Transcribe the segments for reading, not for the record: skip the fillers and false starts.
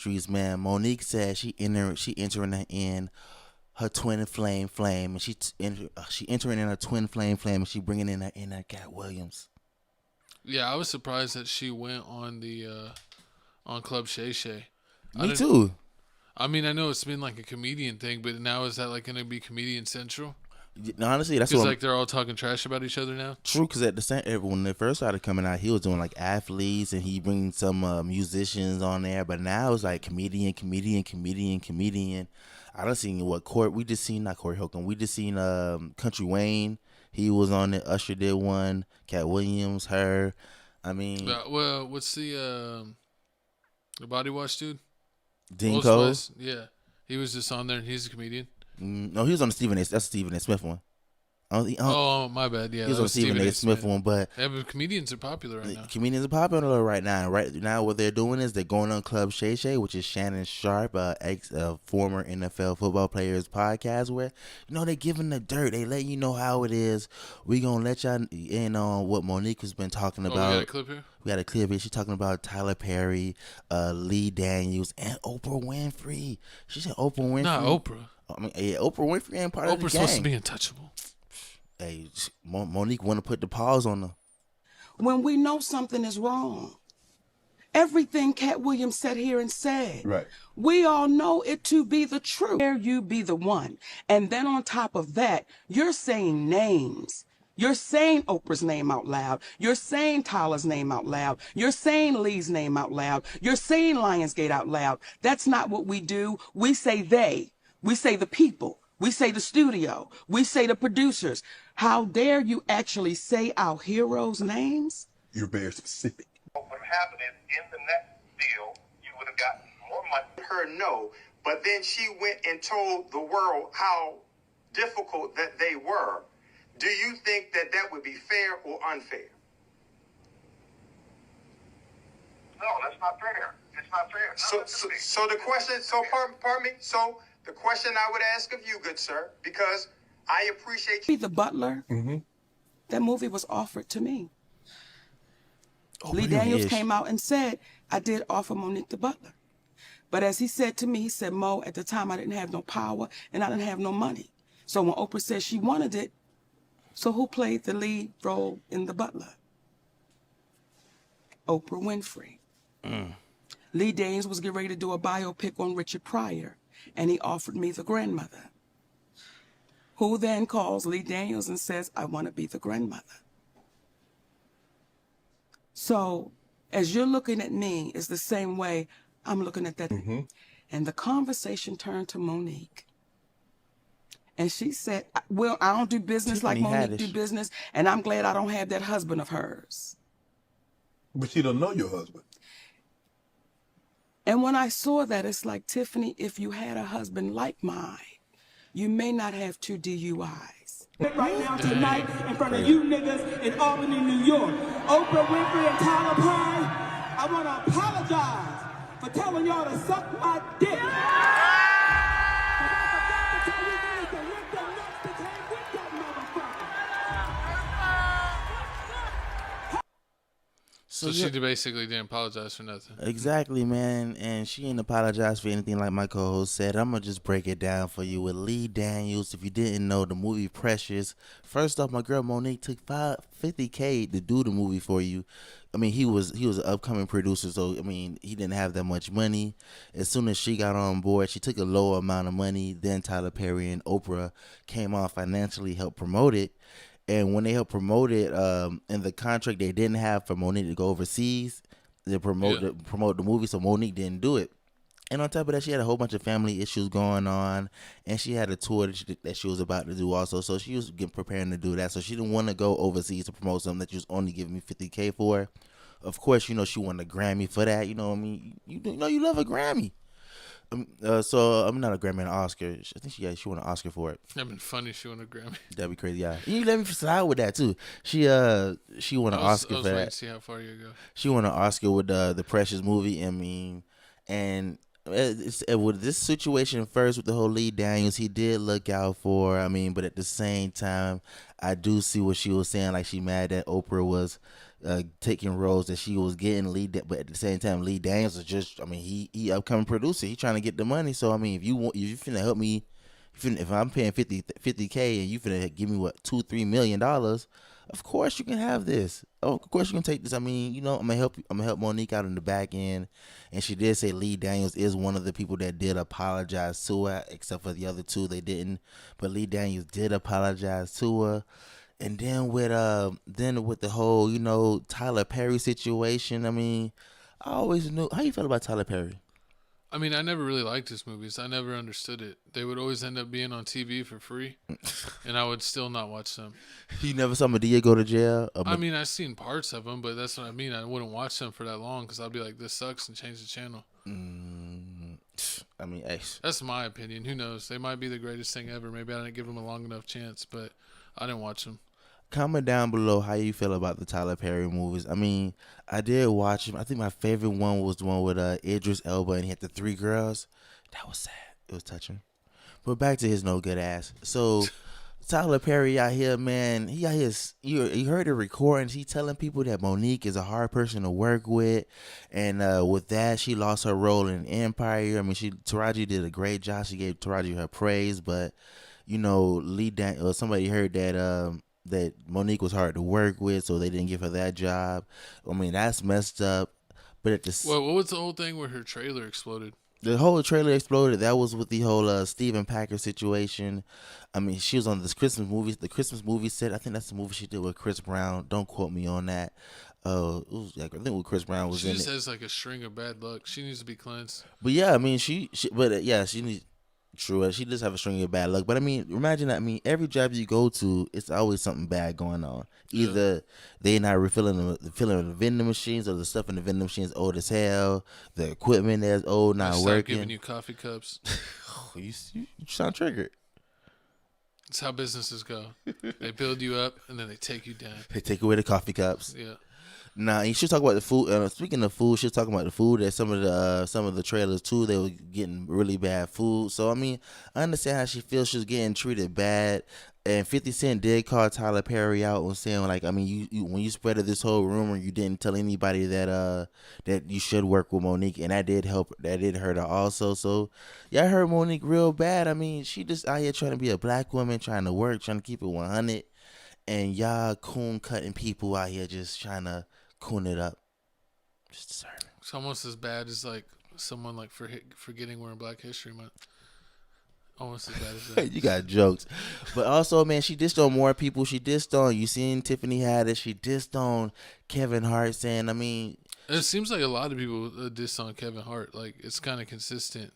streets, man. Monique said she entering in her twin flame, and she entering in her twin flame, and she bringing in her Cat Williams. Yeah, I was surprised that she went on the on Club Shay Shay. Me too. I mean, I know it's been like a comedian thing, but now is that like going to be Comedian Central? Honestly, that's because like they're all talking trash about each other now. True, because at the same when they first started coming out, he was doing like athletes and he bringing some musicians on there. But now it's like comedian. I done seen we just seen not Corey Holcomb. We just seen Country Wayne. He was on it. Usher did one. Cat Williams, her. I mean, well, what's the Body Wash dude? Dean Cole. Yeah, he was just on there, and he's a comedian. No, he was on the Stephen A. That's the Stephen A. Smith one. Oh, my bad. Yeah, he was on Stephen A. Smith one, but comedians are popular right now. Comedians are popular right now. Right now, what they're doing is they're going on Club Shay Shay, which is Shannon Sharp, former NFL football players podcast, where they're giving the dirt. They let you know how it is. We gonna let y'all in on what Monique has been talking about. We got a clip here. She's talking about Tyler Perry, Lee Daniels, and Oprah Winfrey. She said Oprah Winfrey. Not Oprah. I mean, yeah, Oprah Winfrey ain't part of the gang. Oprah's supposed to be untouchable. Hey, Monique want to put the pause on her. When we know something is wrong, everything Cat Williams sat here and said, right, we all know it to be the truth. Dare you be the one? And then on top of that, you're saying names. You're saying Oprah's name out loud. You're saying Tyler's name out loud. You're saying Lee's name out loud. You're saying Lionsgate out loud. That's not what we do. We say they. We say the people. We say the studio. We say the producers. How dare you actually say our heroes' names? You're very specific. What would happen is in the next deal, you would have gotten more money. Her no, but then she went and told the world how difficult that they were. Do you think that that would be fair or unfair? No, that's not fair. It's not fair. So the question, pardon me, so the question I would ask of you, good sir, because I appreciate you. The Butler, that movie was offered to me. Lee Daniels came out and said, I did offer Monique the Butler. But as he said to me, he said, Mo, at the time I didn't have no power and I didn't have no money. So when Oprah said she wanted it, so who played the lead role in The Butler? Oprah Winfrey. Lee Daniels was getting ready to do a biopic on Richard Pryor, and he offered me the grandmother. Who then calls Lee Daniels and says, I want to be the grandmother. So as you're looking at me, it's the same way I'm looking at that. And the conversation turned to Monique. And she said, well, I don't do business like Monique do business, and I'm glad I don't have that husband of hers. But she don't know your husband. And when I saw that, it's like, Tiffany, if you had a husband like mine, you may not have 2 DUIs. Right now tonight in front of you niggas in Albany, New York, Oprah Winfrey and Tyler Perry, I want to apologize for telling y'all to suck my dick. So she basically didn't apologize for nothing. Exactly, man. And she didn't apologize for anything, like my co-host said. I'm going to just break it down for you with Lee Daniels. If you didn't know, the movie Precious. First off, my girl Monique took $50K to do the movie for you. I mean, he was an upcoming producer, so, I mean, he didn't have that much money. As soon as she got on board, she took a lower amount of money. Then Tyler Perry and Oprah came on financially, helped promote it. And when they helped promote it, in the contract they didn't have for Monique to go overseas to promote the movie, so Monique didn't do it. And on top of that, she had a whole bunch of family issues going on, and she had a tour that she was about to do also. So she was preparing to do that. So she didn't want to go overseas to promote something that she was only giving me $50K for. Of course, she won a Grammy for that. You know what I mean? You love a Grammy. So I'm not a Grammy, an Oscar. I think she won an Oscar for it. That'd been funny if she won a Grammy. That'd be crazy, yeah. You let me slide with that too. She won an Oscar for that. To see how far you go. She won an Oscar with the Precious movie. I mean, and with this situation first with the whole Lee Daniels, he did look out for. I mean, but at the same time, I do see what she was saying. Like she mad that Oprah was taking roles that she was getting but at the same time, Lee Daniels is just. I mean, he upcoming producer. He trying to get the money. So I mean, if you finna help me, if I'm paying 50K and you finna give me what $2-3 million, of course you can have this. Oh, of course you can take this. I mean, I'm gonna help you. I'm gonna help Monique out in the back end. And she did say Lee Daniels is one of the people that did apologize to her, except for the other two they didn't. But Lee Daniels did apologize to her. And then with the whole Tyler Perry situation. I mean, I always knew how you feel about Tyler Perry. I mean, I never really liked his movies. I never understood it. They would always end up being on TV for free, and I would still not watch them. You never saw Madea go to jail? I mean, I've seen parts of them, but that's what I mean. I wouldn't watch them for that long because I'd be like, this sucks, and change the channel. I mean, hey. That's my opinion. Who knows? They might be the greatest thing ever. Maybe I didn't give them a long enough chance, but I didn't watch them. Comment down below how you feel about the Tyler Perry movies. I mean, I did watch them. I think my favorite one was the one with Idris Elba and he had the 3 girls. That was sad. It was touching. But back to his no good ass. So Tyler Perry out here, man. He out here. You heard the recordings. He telling people that Monique is a hard person to work with, and with that, she lost her role in Empire. I mean, Taraji did a great job. She gave Taraji her praise, but somebody heard that Monique was hard to work with, so they didn't give her that job. I mean, that's messed up. But at the what was the whole thing where her trailer exploded? The whole trailer exploded. That was with the whole Stephen Packer situation. I mean, she was on this Christmas movie, the Christmas movie set. I think that's the movie she did with Chris Brown. Don't quote me on that. It was like, I think with Chris Brown was she in just it. has like a string of bad luck. She needs to be cleansed. But yeah, I mean, she needs. True, she does have a string of bad luck. But I mean, imagine that. I mean, every job you go to, it's always something bad going on. Either they not refilling the vending machines, or the stuff in the vending machines old as hell. The equipment that's old, not working. Giving you coffee cups. you sound triggered. It's how businesses go. They build you up and then they take you down. They take away the coffee cups. Yeah. Nah, you should talk about the food. Speaking of food, she's talking about the food at some of the trailers too. They were getting really bad food. So I mean, I understand how she feels. She's getting treated bad. And 50 Cent did call Tyler Perry out on saying, like, I mean, you when you spread this whole rumor, you didn't tell anybody that you should work with Monique, and that did help. That did hurt her also. So yeah, I hurt Monique real bad. I mean, she just out here trying to be a black woman, trying to work, trying to keep it 100, and y'all coon cutting people out here just trying to coon it up. Just deserving. It's almost as bad as like someone like forgetting we're in Black History Month. Almost as bad as that. You got jokes. But also, man, she dissed on more people. She dissed on, you seen Tiffany Haddish. She dissed on Kevin Hart, saying, I mean. It seems like a lot of people diss on Kevin Hart. Like, it's kind of consistent.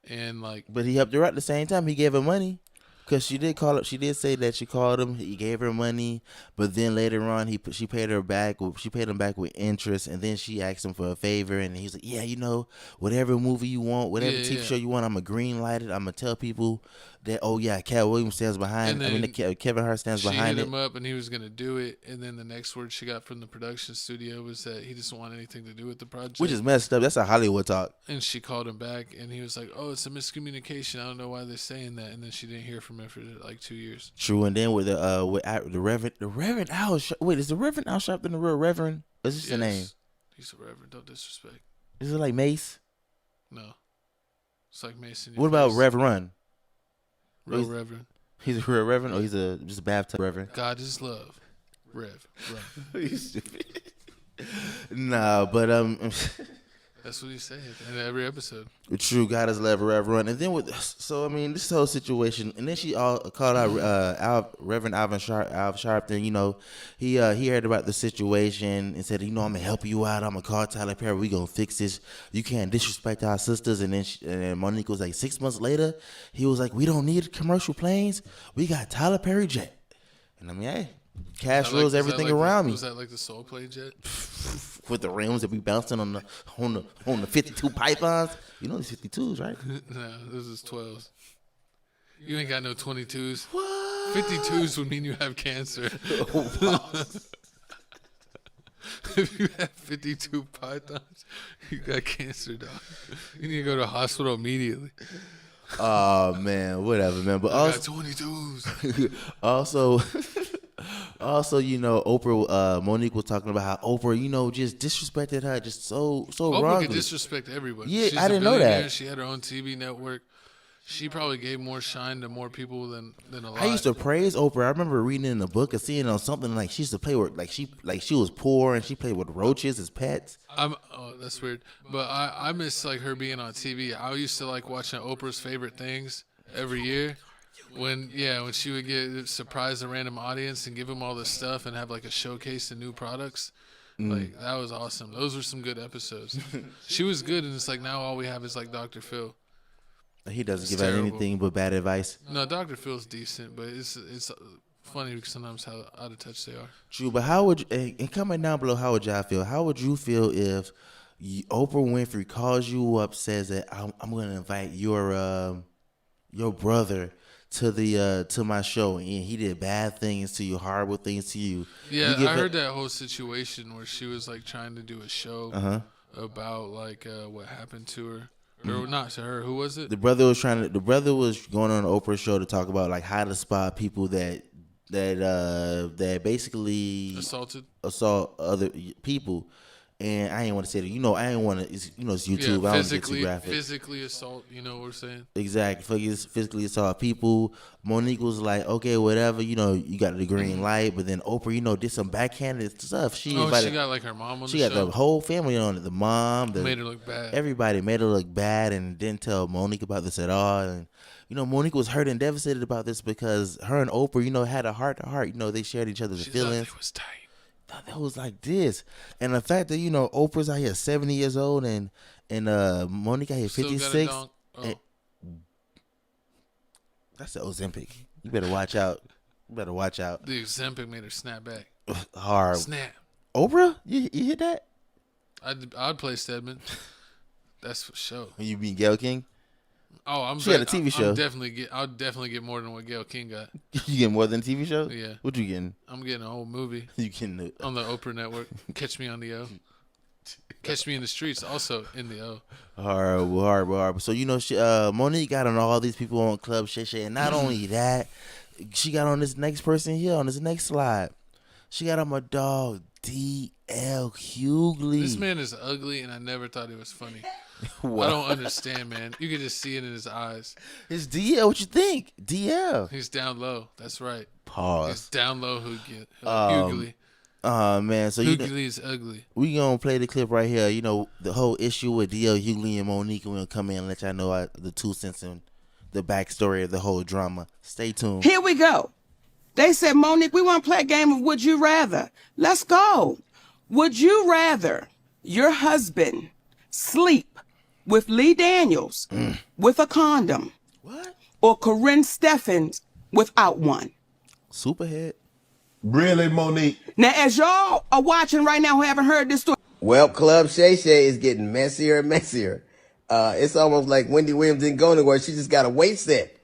And like. But he helped her out at the same time. He gave her money. Because she did call up. She did say that she called him. He gave her money, but then later on, she paid her back. She paid him back with interest, and then she asked him for a favor, and he was like, "Yeah, whatever movie you want, whatever TV show you want, I'm a green light it. I'm gonna tell people that. Oh yeah, Cat Williams stands behind. Kevin Hart stands behind it." She hit him up, and he was gonna do it. And then the next word she got from the production studio was that he doesn't want anything to do with the project, which is messed up. That's a Hollywood talk. And she called him back, and he was like, "Oh, it's a miscommunication. I don't know why they're saying that." And then she didn't hear from him for like 2 years. True, and then with the Reverend Al. Wait, is the Reverend Al Sharpton the real Reverend? What's this the name? He's a Reverend. Don't disrespect. Is it like Mace? No, it's like Mason. What about Reverend? Real Reverend. He's a real Reverend, or he's just a baptized Reverend? God is love. Rev. You stupid. Nah, but that's what he said in every episode. True, God is love, Reverend. And then I mean, this whole situation, and then she called out Reverend Al Sharpton. He heard about the situation and said, I'm gonna help you out. I'm gonna call Tyler Perry. We gonna fix this. You can't disrespect our sisters. And then Monique was like, 6 months later, he was like, we don't need commercial planes. We got Tyler Perry jet. And I mean, hey, cash rules everything around me. Was that like the Soul Plane jet? With the rims that be bouncing on the 52 pythons. You know these 52s, right? No, this is 12s. You ain't got no 22s. What? 52s would mean you have cancer. If you have 52 pythons, you got cancer, dog. You need to go to the hospital immediately. Oh man, whatever, man. But I got also, 22s. also, you know, Oprah, Monique was talking about how Oprah, you know, just disrespected her, just so Oprah wrongly. could disrespect everybody. Yeah, She's I a didn't know billionaire. that. She had her own TV network. She probably gave more shine to more people than a lot. I used to praise Oprah. I remember reading in the book and seeing on something like she used to play with like she was poor and she played with roaches as pets. That's weird. But I miss like her being on TV. I used to like watching Oprah's favorite things every year. When she would get surprise a random audience and give them all this stuff and have like a showcase of new products. Like that was awesome. Those were some good episodes. She was good, and it's like now all we have is like Dr. Phil. He doesn't give terrible. out anything but bad advice. No, Dr. Phil's decent, but it's funny because sometimes how out of touch they are. True, but how would and comment down below? How would y'all feel? How would you feel if Oprah Winfrey calls you up, says that I'm going to invite your brother to my show, and he did bad things to you, horrible things to you? Yeah, I heard that whole situation where she was like trying to do a show about like what happened to her. Or not to her. Who was it? The brother was going on Oprah's show to talk about like how to spot people that basically assault other people. And I ain't want to say that. I ain't want to. It's YouTube. I don't get too graphic. Physically assault. You know what we're saying? Exactly. Physically assault people. Monique was like, okay, whatever. You got the green light. But then Oprah, did some backhanded stuff. She got like her mom on the show. She got the whole family on it. The mom. Made her look bad. Everybody made her look bad and didn't tell Monique about this at all. And Monique was hurt and devastated about this because her and Oprah, had a heart to heart. They shared each other's feelings. It was tight. That was like this, and the fact that Oprah's out here 70 years old and Monique out here 56. That's the Ozempic. You better watch out. The Ozempic made her snap back. Hard. Snap. Oprah, you hit that? I'd play Stedman. That's for sure. You mean Gayle King? Oh, she had a TV show. I'll definitely get more than what Gayle King got. You get more than a TV show? Yeah. What you getting? I'm getting a whole movie. You getting on the Oprah network. Catch Me on the O. Catch Me in the Streets, also in the O. Horrible. So Monique got on all these people on Club Shay Shay, and not only that, she got on this next person here on this next slide. She got on my dog D.L. Hughley. This man is ugly, and I never thought he was funny. I don't understand, man. You can just see it in his eyes. It's DL. What you think? DL. He's down low. That's right. Pause. He's down low. Hughley. Man. So Hughley is ugly. We gonna play the clip right here. The whole issue with DL Hughley and Monique. We're gonna come in and let y'all know the 2 cents and the backstory of the whole drama. Stay tuned. Here we go. They said, Monique, we want to play a game of Would You Rather. Let's go. Would you rather your husband sleep with Lee Daniels with a condom? What? Or Corinne Steffens without one? Superhead. Really, Monique? Now, as y'all are watching right now who haven't heard this story. Well, Club Shay Shay is getting messier and messier. It's almost like Wendy Williams didn't go anywhere. She just got a weight set.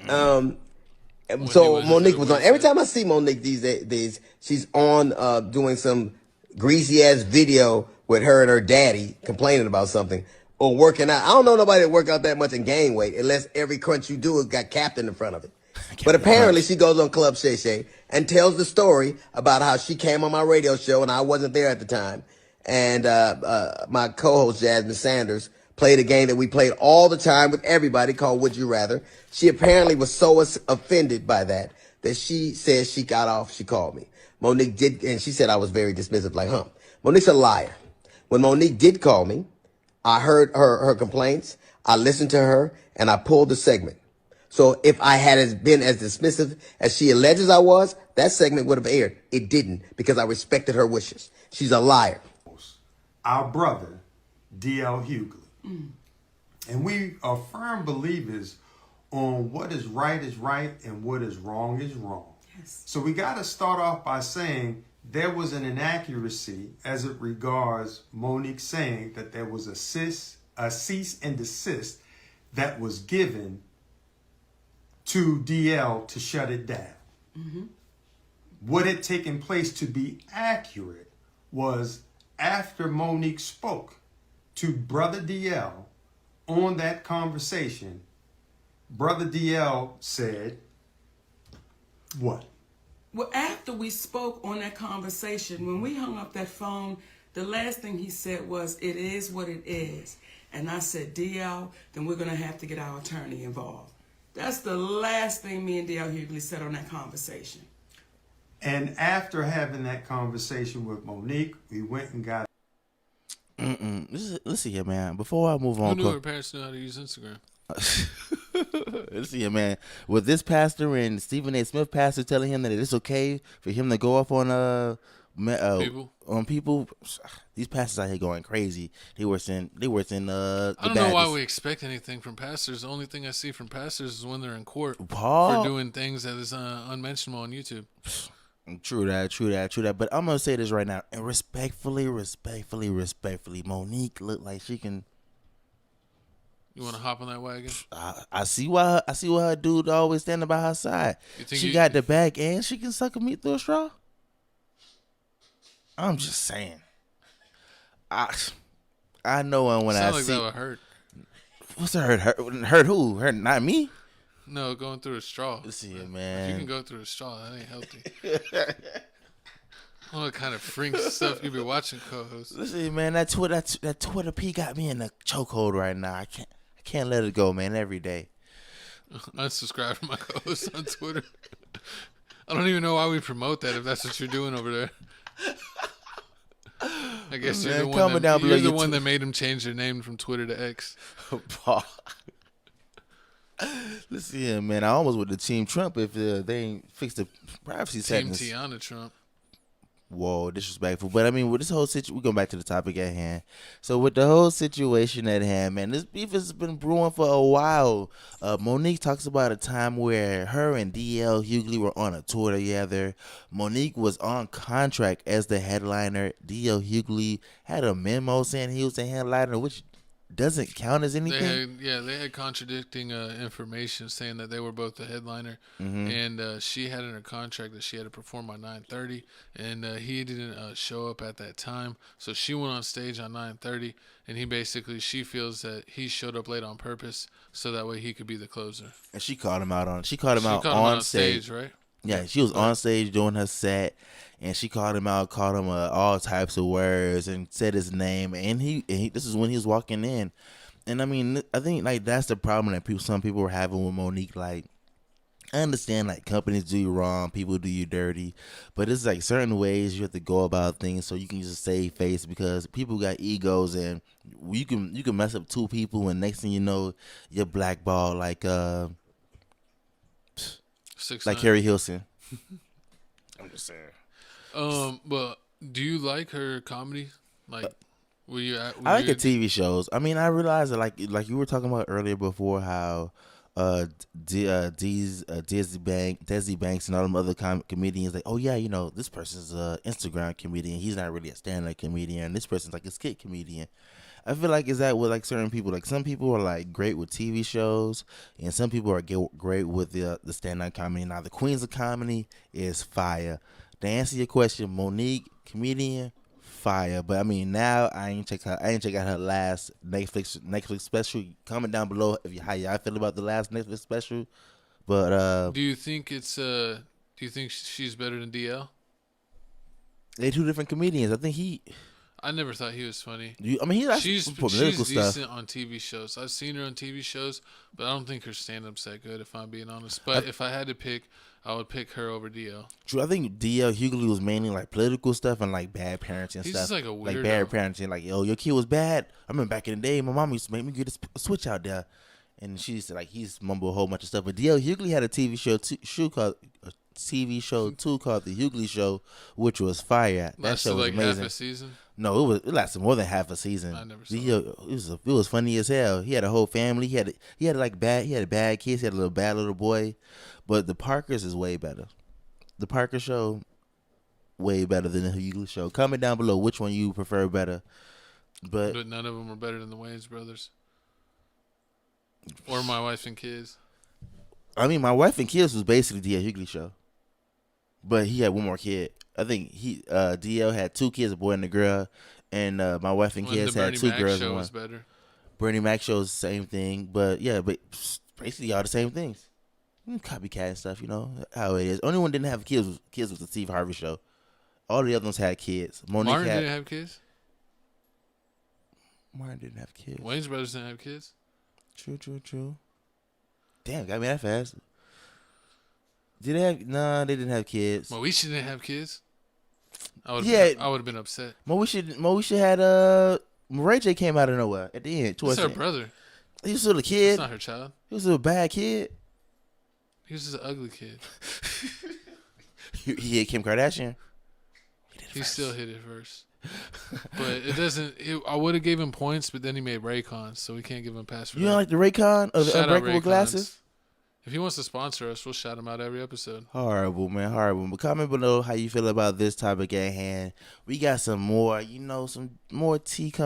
So Monique was on. Every time I see Monique these days, she's on doing some greasy ass video with her and her daddy complaining about something or working out. I don't know nobody that work out that much and gain weight unless every crunch you do has got Captain in front of it. But apparently she goes on Club Shay Shay and tells the story about how she came on my radio show and I wasn't there at the time. And my co-host Jasmine Sanders played a game that we played all the time with everybody called Would You Rather. She apparently was so offended by that she said she got off. She called me. Monique did, and she said I was very dismissive, like, Monique's a liar. When Monique did call me, I heard her complaints. I listened to her, and I pulled the segment. So if I had been as dismissive as she alleges I was, that segment would have aired. It didn't, because I respected her wishes. She's a liar. Our brother, D.L. Hughley. And we are firm believers on what is right and what is wrong. Yes. So we got to start off by saying there was an inaccuracy as it regards Monique saying that there was a cease and desist that was given to DL to shut it down. Mm-hmm. What had taken place to be accurate was after Monique spoke to Brother DL on that conversation, Brother DL said, what? Well, after we spoke on that conversation, when we hung up that phone, the last thing he said was, "It is what it is." And I said, "DL, then we're going to have to get our attorney involved." That's the last thing me and DL Hughley said on that conversation. And after having that conversation with Monique, we went and got. Listen here, man. Before I move on, Who knew her parents knew how to use Instagram? listen here, man. With this pastor and Stephen A. Smith pastor telling him that it's okay for him to go off on People. on people, these pastors out here going crazy. They worse than I don't know why we expect anything from pastors. The only thing I see from pastors is when they're in court Paul, for doing things that is unmentionable on YouTube. True that. But I'm gonna say this right now, and respectfully, Monique look like she can. You want to hop on that wagon? I see why her dude always standing by her side. She got the bag and she can suck a meat through a straw. I'm just saying. I know when I like see. That would hurt. What's the hurt? Hurt who? Hurt not me. No, going through a straw. Let's see it, man. If you can go through a straw, that ain't healthy. What kind of freak stuff you be watching, co-host? Listen, man, that Twitter P got me in a chokehold right now. I can't let it go, man. Every day. Unsubscribe from my co-host on Twitter. I don't even know why we promote that if that's what you're doing over there. I guess you're the one that made him change their name from Twitter to X. Listen here, man. I almost with the Team Trump if they ain't fixed the privacy settings. Team Tiana Trump. Whoa, disrespectful. But I mean, with this whole situation, we're going back to the topic at hand. So with the whole situation at hand, man, this beef has been brewing for a while. Monique talks about a time where her and DL Hughley were on a tour together. Monique was on contract as the headliner. DL Hughley had a memo saying he was the headliner, which doesn't count as anything. They had contradicting information saying that they were both the headliner, and she had in her contract that she had to perform by 9:30, and he didn't show up at that time, so she went on stage on 9:30, and she feels that he showed up late on purpose so that way he could be the closer. And she called him out on stage, right? Yeah, she was on stage doing her set, and she called him out, called him all types of words, and said his name. And he this is when he was walking in. And I mean, I think like that's the problem that some people were having with Monique. Like, I understand like companies do you wrong, people do you dirty, but it's like certain ways you have to go about things so you can just save face, because people got egos and you can mess up two people, and next thing you know, you're blackballed like 6'9". Harry Hilson. I'm just saying. But do you like her comedy? Like, I like her TV shows. I mean, I realize that like you were talking about earlier before how Desi Banks and all them other comedians, like, oh yeah, you know, this person's a Instagram comedian. He's not really a stand-up comedian. This person's like a skit comedian. I feel like is that with like certain people. Like some people are like great with TV shows, and some people are great with the stand-up comedy. Now the queens of comedy is fire. To answer your question, Monique, comedian, fire. But I mean, now I ain't check out her last Netflix special. Comment down below how y'all feel about the last Netflix special. But do you think she's better than DL? They two different comedians. I think I never thought he was funny. She's decent on TV shows. I've seen her on TV shows, but I don't think her stand-up's that good, if I'm being honest. But if I had to pick, I would pick her over DL. True, I think DL Hughley was mainly like political stuff and like bad parenting He's stuff. Just like a weirdo. Like bad parenting, like, yo, your kid was bad. I remember back in the day, my mom used to make me get a switch out there, and she used to like he's mumble a whole bunch of stuff. But DL Hughley had a TV show too called The Hughley Show, which was fire. That show was amazing. Half a season? No, it lasted more than half a season. I never saw it. It was funny as hell. He had a whole family. He had bad kids. He had a bad little boy. But the Parkers is way better. The Parker Show, way better than the Hughley Show. Comment down below which one you prefer better. But none of them are better than the Wayans brothers. Or My Wife and Kids. I mean, My Wife and Kids was basically the Hughley Show. but he had one more kid. I think DL had 2 kids, a boy and a girl, and my wife and kids had 2 girls and one. Was better. Bernie Mac show is the same thing, but basically all the same things. Copycat and stuff, you know how it is. Only one didn't have kids was the Steve Harvey show. All the other ones had kids. Martin didn't have kids. Martin didn't have kids. Wayne's brothers didn't have kids. True. Damn, got me that fast. Did they have? Nah, they didn't have kids. Moesha didn't have kids. I would have been upset. Moesha had Ray J came out of nowhere at the end. That's her brother. He was still a kid. That's not her child. He was a bad kid. He was just an ugly kid. He hit Kim Kardashian. He still hit it first. But it doesn't. I would have gave him points, but then he made Raycons, so we can't give him a pass for that. You don't like the Raycon or the unbreakable glasses? If he wants to sponsor us, we'll shout him out every episode. Horrible, man. Horrible. But comment below how you feel about this topic at hand. We got some more, some more tea coming.